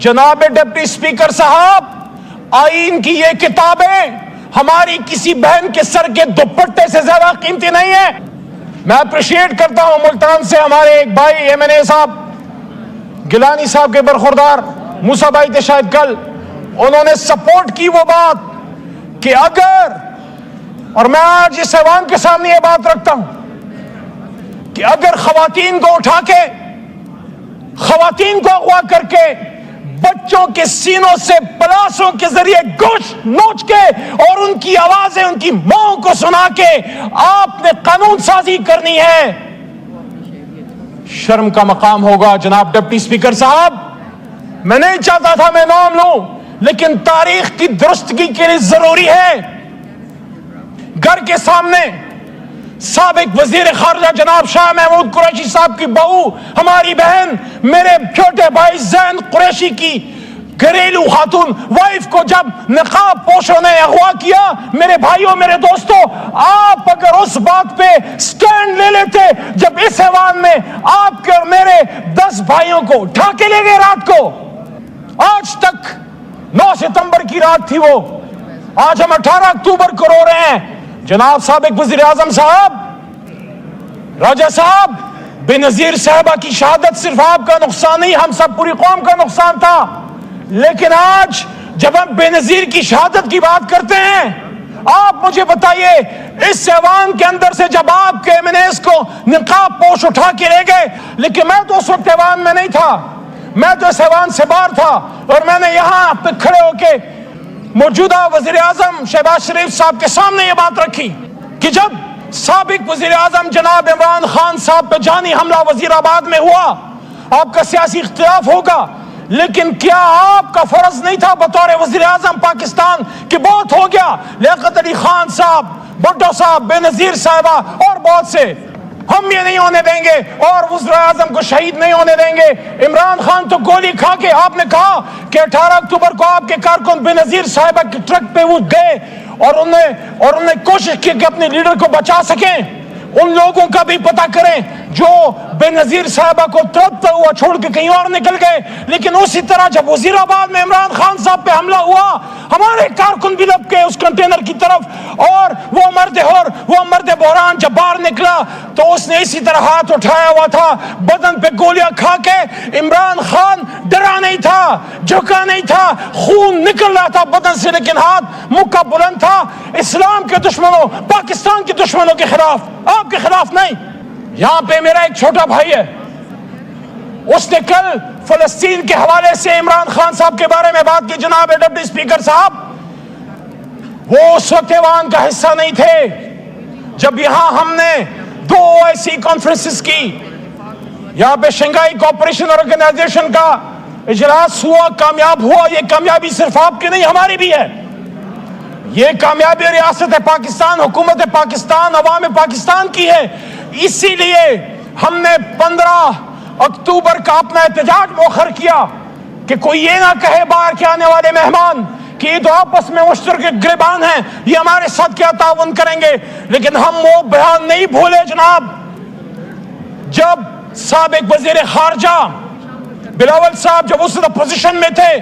جناب deputy speaker صاحب، آئین کی یہ کتابیں ہماری کسی بہن کے سر کے دوپٹے سے زیادہ قیمتی نہیں ہے۔ میں اپریشیٹ کرتا ہوں ملتان سے ہمارے ایک بھائی ایم این اے صاحب گیلانی صاحب کے برخوردار موسیٰ بھائی تھے شاید کل، انہوں نے سپورٹ کی وہ بات کہ اگر، اور میں آج اس ایوان کے سامنے یہ بات رکھتا ہوں کہ اگر خواتین کو اٹھا کے، خواتین کو اغوا کر کے بچوں کے سینوں سے پلاسوں کے ذریعے گوشت نوچ کے اور ان کی آوازیں ان کی ماں کو سنا کے آپ نے قانون سازی کرنی ہے، شرم کا مقام ہوگا جناب ڈپٹی اسپیکر صاحب۔ میں نہیں چاہتا تھا میں نام لوں، لیکن تاریخ کی درستگی کے لیے ضروری ہے۔ گھر کے سامنے سابق وزیر خارجہ جناب شاہ محمود قریشی صاحب کی بہو، ہماری بہن، میرے چھوٹے بھائی زین قریشی کی گھریلو خاتون وائف کو جب نقاب پوشوں نے اغوا کیا، میرے بھائیوں، میرے دوستوں، آپ اگر اس بات پہ سٹینڈ لے لیتے جب اس ایوان میں آپ کے اور میرے 10 بھائیوں کو اٹھا کے لے گئے رات کو، آج تک 9 ستمبر کی رات تھی وہ، آج ہم 18 اکتوبر کو رو رہے ہیں۔ جناب سابق وزیر اعظم صاحب، راجہ صاحب، بے نظیر صاحبہ کی شہادت صرف آپ کا نقصان نہیں، ہم سب پوری قوم کا نقصان تھا، لیکن آج جب ہم بے نظیر کی شہادت کی بات کرتے ہیں، آپ مجھے بتائیے اس ایوان کے اندر سے جب آپ کے ایم این ایز کو نقاب پوش اٹھا کے لے گئے، لیکن میں تو اس وقت ایوان میں نہیں تھا، میں تو اس ایوان سے باہر تھا، اور میں نے یہاں پہ کھڑے ہو کے موجودہ وزیر اعظم شہباز شریف صاحب کے سامنے یہ بات رکھی کہ جب سابق وزیر اعظم جناب عمران خان صاحب پہ جانی حملہ وزیر آباد میں ہوا، آپ کا سیاسی اختلاف ہوگا، لیکن کیا آپ کا فرض نہیں تھا بطور وزیر اعظم پاکستان کہ بہت ہو گیا، لیاقت علی خان صاحب، بھٹو صاحب، بے نظیر صاحبہ اور بہت سے، ہم یہ نہیں ہونے دیں گے اور وزیر اعظم کو شہید نہیں ہونے دیں گے۔ عمران خان تو گولی کھا کے، آپ نے کہا کہ 18 اکتوبر کو آپ کے کارکن بے نظیر صاحبہ کے ٹرک پہ وہ گئے اور انہوں نے کوشش کی کہ اپنے لیڈر کو بچا سکیں۔ ان لوگوں کا بھی پتہ کریں جو بے نظیر صاحبہ کو تڑپتا ہوا چھوڑ کے کہیں اور نکل گئے، لیکن اسی طرح جب وزیر آباد میں عمران خان صاحب پہ حملہ ہوا، ہمارے کارکن بھی لپ کے اس کنٹینر کی طرف، اور وہ مرد بحران جب باہر نکلا تو اس نے اسی طرح ہاتھ اٹھایا ہوا تھا، بدن پہ گولیاں کھا کے۔ عمران خان ڈرا نہیں تھا، جھکا نہیں تھا، خون نکل رہا تھا بدن سے، لیکن ہاتھ مکہ بلند تھا، اسلام کے دشمنوں، پاکستان کے دشمنوں کے خلاف، آپ کے خلاف نہیں۔ یہاں پہ میرا ایک چھوٹا بھائی ہے، اس نے کل فلسطین کے حوالے سے عمران خان صاحب کے بارے میں بات کی۔ جناب ڈپٹی اسپیکر صاحب، وہ اس وقت ایوان کا حصہ نہیں تھے جب یہاں ہم نے 2 ایسی کانفرنسز کی، یہاں پہ شنگھائی کوآپریشن آرگنائزیشن کا اجلاس ہوا، کامیاب ہوا۔ یہ کامیابی صرف آپ کی نہیں، ہماری بھی ہے، یہ کامیابی ریاست پاکستان، حکومت پاکستان، عوام پاکستان کی ہے۔ اسی لیے ہم نے 15 اکتوبر کا اپنا احتجاج مؤخر کیا کہ کوئی یہ نہ کہے باہر کے آنے والے مہمان کہ یہ تو آپس میں مشترک گریبان ہیں، یہ ہمارے ساتھ کیا تعاون کریں گے، لیکن ہم وہ بیان نہیں بھولے جناب جب سابق وزیر خارجہ بلاول صاحب جب اس اپوزیشن میں تھے،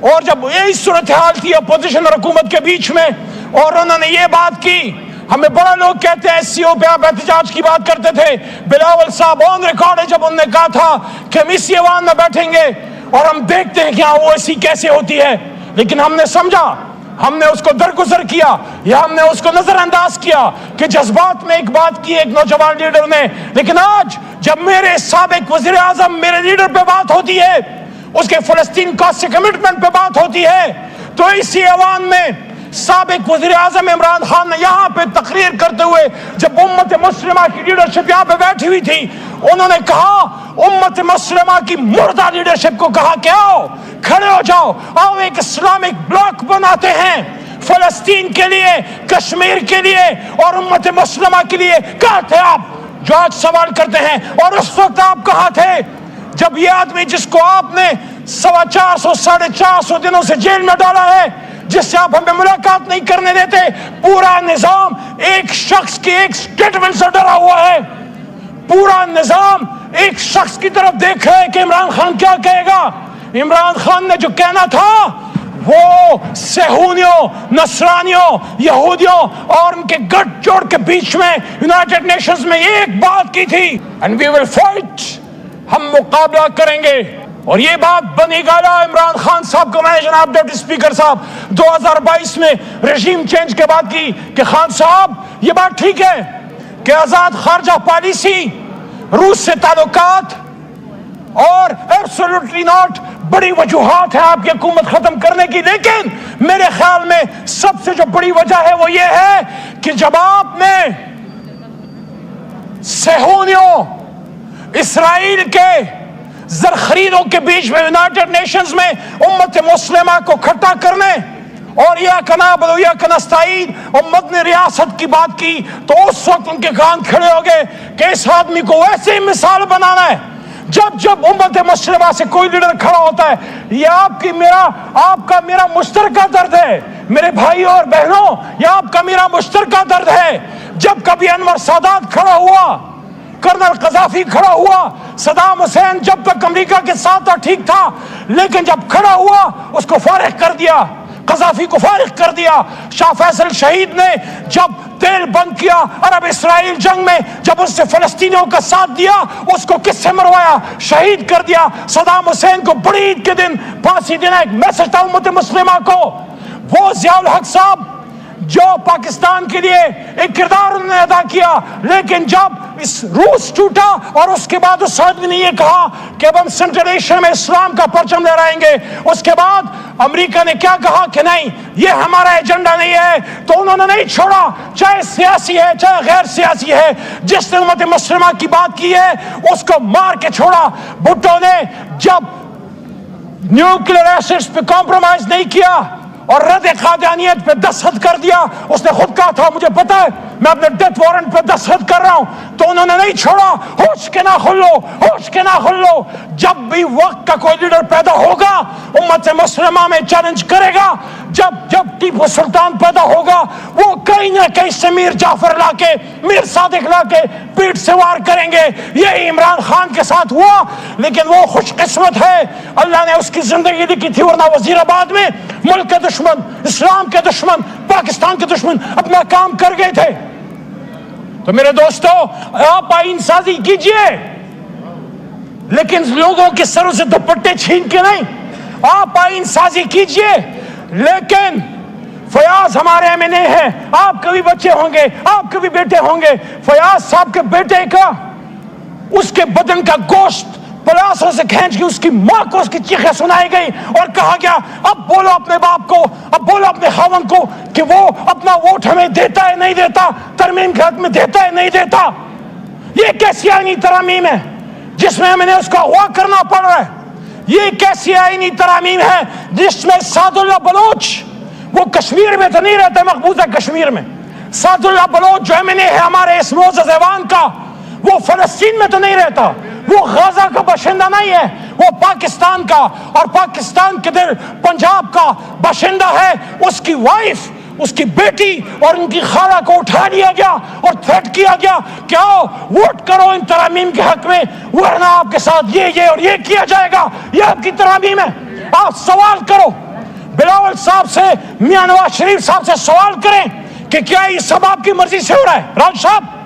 اور جب یہی صورتحال تھی اپوزیشن اور حکومت کے بیچ میں، اور انہوں نے یہ بات کی، ہمیں بڑا لوگ کہتے ہیں ایس سی او پہ آپ احتجاج کی بات کرتے تھے، بلاول صاحب آن ریکارڈ ہے جب انہوں نے کہا تھا کہ ہم اسی ایوان میں بیٹھیں گے اور ہم دیکھتے ہیں کہ ہاں وہ ایسی کیسے ہوتی ہے، لیکن ہم نے سمجھا، ہم نے اس کو درگزر کیا یا ہم نے اس کو نظر انداز کیا کہ جذبات میں ایک بات کی ایک نوجوان لیڈر نے، لیکن آج جب میرے سابق وزیر اعظم میرے لیڈر پہ بات ہوتی ہے، اس کے فلسطین کا کمٹمنٹ پہ بات ہوتی ہے، تو اسی ایوان میں سابق وزیر اعظم عمران خان نے یہاں پہ تقریر کرتے ہوئے جب امت مسلمہ کی لیڈرشپ یہاں پہ بیٹھی ہوئی تھی، انہوں نے کہا امت مسلمہ کی مردہ لیڈرشپ کو کہا کہ آؤ کھڑے ہو جاؤ، آؤ ایک اسلامک بلاک بناتے ہیں فلسطین کے لیے، کشمیر کے لیے اور امت مسلمہ کے لیے۔ کہاں تھے آپ جو آج سوال کرتے ہیں؟ اور اس وقت آپ کہاں تھے جب یہ آدمی جس کو آپ نے 450 ساڑھے 400 دنوں سے جیل میں ڈالا ہے، جس سے آپ ہمیں ملاقات نہیں کرنے دیتے، پورا نظام ایک شخص کی ایک سٹیٹمنٹ سے ڈرا ہوا ہے، پورا نظام ایک شخص کی طرف دیکھ رہا ہے کہ عمران خان کیا کہے گا، عمران خان نے جو کہنا تھا وہ صہیونیوں، نصرانیوں، یہودیوں اور ان کے گٹھ جوڑ کے بیچ میں یونائٹڈ نیشنز میں ایک بات کی تھی، اینڈ وی ول فائٹ، ہم مقابلہ کریں گے. اور یہ بات بنی گالا عمران خان صاحب کو میں نے جناب ڈپٹی اسپیکر صاحب 2022 میں رژیم چینج کے بعد کی کہ خان صاحب یہ بات ٹھیک ہے کہ آزاد خارجہ پالیسی، روس سے تعلقات اور ایبسولوٹلی ناٹ بڑی وجوہات ہیں آپ کی حکومت ختم کرنے کی، لیکن میرے خیال میں سب سے جو بڑی وجہ ہے وہ یہ ہے کہ جب آپ نے صہیونیوں، اسرائیل کے زرخریدوں کے بیچ میں یونائٹڈ نیشنز میں امت مسلمہ کو کھٹا کرنے اور یا کنابل یا کنستعین اور مدنی ریاست کی بات کی تو اس وقت ان کے کان کھڑے ہو گئے کہ اس آدمی کو ویسے ہی مثال بنانا ہے. جب امت مسلمہ سے کوئی لیڈر کھڑا ہوتا ہے، یہ آپ کا میرا مشترکہ درد ہے میرے بھائیوں اور بہنوں، یہ آپ کا میرا مشترکہ درد ہے. جب کبھی انور سادات کھڑا ہوا، کرنل قذافی کھڑا ہوا، صدام حسین جب تک امریکہ کے ساتھ تھا ٹھیک تھا، لیکن جب کھڑا ہوا اس کو فارغ کر دیا، قذافی کو فارغ کر دیا. شاہ فیصل شہید نے جب تیل بند کیا عرب اسرائیل جنگ میں، جب اس نے فلسطینیوں کا ساتھ دیا، اس کو کس سے مروایا؟ شہید کر دیا. صدام حسین کو بڑی عید کے دن پھانسی دینا ایک میسج تھا امت مسلمہ کو. وہ ضیاء الحق صاحب جو پاکستان کے لیے ایک کردار انہوں نے ادا کیا، لیکن جب اس روس ٹوٹا اور اس کے بعد اس آدمی نے یہ کہا کہ اب ہم سینٹرل ایشیا میں اسلام کا پرچم لہرائیں گے، اس کے بعد امریکہ نے کیا کہا کہ نہیں یہ ہمارا ایجنڈا نہیں ہے، تو انہوں نے نہیں چھوڑا، چاہے سیاسی ہے چاہے غیر سیاسی ہے، جس نے امت مسلمہ کی بات کی ہے اس کو مار کے چھوڑا. بھٹو نے جب نیوکلیئر ایسڈز پہ کمپرومائز نہیں کیا اور رد قادیانیت پہ دستخط کر دیا، اس نے خود کہا تھا مجھے پتا ہے میں اپنے ڈیتھ وارنٹ پہ دستخط کر رہا ہوں، تو انہوں نے نہیں چھوڑا. ہوش کے نہ کھلو، ہوش کے نہ کھلو. جب بھی وقت کا کوئی لیڈر پیدا ہوگا امت مسلمہ میں چیلنج کرے گا. جب ٹیپو سلطان پیدا ہوگا وہ کہیں نہ کہیں سے میر جعفر لا کے، میر صادق لا کے پیٹ سے وار کریں گے. یہی عمران خان کے ساتھ ہوا، لیکن وہ خوش قسمت ہے اللہ نے اس کی زندگی لکھی تھی، ورنہ وزیر آباد میں ملک کے دشمن، اسلام کے دشمن، پاکستان کے دشمن اپنا کام کر گئے تھے. تو میرے دوستو آپ آئین سازی کیجئے، لیکن لوگوں کے سروں سے دوپٹے چھین کے نہیں. آپ آئین سازی کیجئے، لیکن فیاض ہمارے ایم این اے ہیں، آپ کے بھی بچے ہوں گے، آپ کے بھی بیٹے ہوں گے. فیاض صاحب کے بیٹے کا اس کے بدن کا گوشت پلاسوں سے کھینچ کے اس کی ماں کو اس کی چیخیں سنائی گئی اور کہا گیا اب بولو اپنے باپ کو، اب بولو اپنے خاوند کو کہ وہ اپنا ووٹ ہمیں دیتا ہے نہیں دیتا، ترمیم کے حق میں دیتا ہے نہیں دیتا. یہ کیسی آئینی ترامیم ہے جس میں ہمیں اس کا اغوا کرنا پڑ رہا ہے؟ یہ کیسی آئینی ترامیم ہے جس میں سعد اللہ بلوچ، وہ کشمیر میں تو نہیں رہتے، مقبوضہ کشمیر میں، سعد اللہ بلوچ جو ایم این اے ہے ہمارے اس معزز ایوان کا، وہ فلسطین میں تو نہیں رہتا، وہ غزہ کا باشندہ نہیں ہے، وہ پاکستان کا اور پاکستان کے دل پنجاب کا باشندہ ہے. اس کی وائف، اس کی بیٹی اور ان کی خالہ کو اٹھا لیا گیا اور تھریٹ کیا گیا کہ آؤ ووٹ کرو ان ترامیم کے حق میں، ورنہ آپ کے ساتھ یہ اور یہ کیا جائے گا. یہ آپ کی ترامیم ہے. آپ سوال کرو بلاول صاحب سے، میاں نواز شریف صاحب سے سوال کریں کہ کیا یہ سب آپ کی مرضی سے ہو رہا ہے؟ راج صاحب